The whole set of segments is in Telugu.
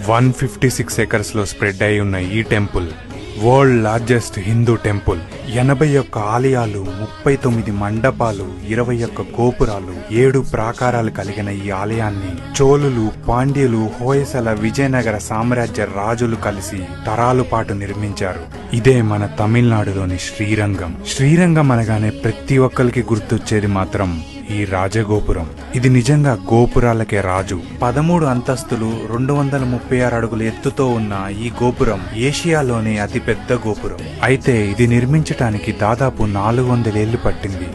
156 acres లో స్ప్రెడ్ అయి ఉన్న ఈ temple world largest Hindu temple. 81 ఆలయాలు, 39 మండపాలు, 21 గోపురాలు, 7 ప్రాకారాలు కలిగిన ఈ ఆలయాన్ని చోళులు, పాండ్యులు, హోయసల, విజయనగర సామ్రాజ్య రాజులు కలిసి తరాలు పాటు నిర్మించారు. ఇదే మన తమిళనాడులోని శ్రీరంగం. శ్రీరంగం అనగానే ప్రతి ఒక్కరికి గుర్తొచ్చేది మాత్రం ఈ రాజగోపురం. ఇది నిజంగా గోపురాలకే రాజు. 13 అంతస్తులు, 236 అడుగుల ఎత్తుతో ఉన్న ఈ గోపురం ఏషియాలోనే అతిపెద్ద గోపురం. అయితే ఇది నిర్మించటానికి దాదాపు 400 ఏళ్లు పట్టింది.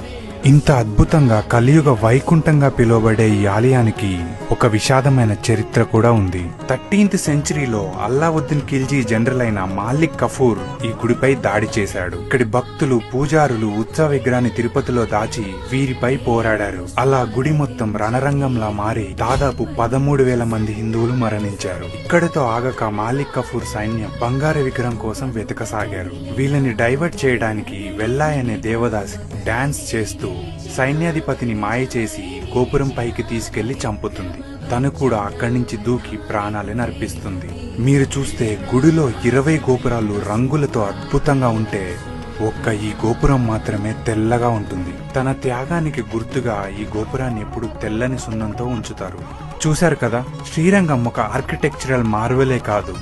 ఇంత అద్భుతంగా కలియుగ వైకుంఠంగా పిలువబడే ఈ ఆలయానికి ఒక విషాదమైన చరిత్ర కూడా ఉంది. 13th సెంచరీలో అల్లావుద్దీన్ ఖిల్జీ జనరల్ అయిన మాలిక్ కఫూర్ ఈ గుడిపై దాడి చేశాడు. ఇక్కడి భక్తులు, పూజారులు ఉత్సవ విగ్రహాన్ని తిరుపతిలో దాచి వీరిపై పోరాడారు. అలా గుడి మొత్తం రణరంగంలా మారి దాదాపు 13,000 మంది హిందువులు మరణించారు. ఇక్కడితో ఆగక మాలిక్ కఫూర్ సైన్యం బంగారు విగ్రహం కోసం వెతకసాగారు. వీళ్ళని డైవర్ట్ చేయడానికి వెల్లాయ్ అనే దేవదాసి డాన్స్ చేస్తూ సైన్యాధిపతిని మాయ చేసి గోపురం పైకి తీసుకెళ్లి చంపుతుంది. తను కూడా అక్కడి నుంచి దూకి ప్రాణాలను అర్పిస్తుంది. మీరు చూస్తే గుడిలో 20 గోపురాలు రంగులతో అద్భుతంగా ఉంటే ఒక్క ఈ గోపురం మాత్రమే తెల్లగా ఉంటుంది. తన త్యాగానికి గుర్తుగా ఈ గోపురాన్ని ఎప్పుడు తెల్లని సున్నంతో ఉంచుతారు. చూశారు కదా, శ్రీరంగం ఒక ఆర్కిటెక్చరల్ మార్వెలే కాదు,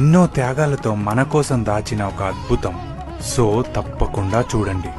ఎన్నో త్యాగాలతో మన కోసం దాచిన ఒక అద్భుతం. సో తప్పకుండా చూడండి.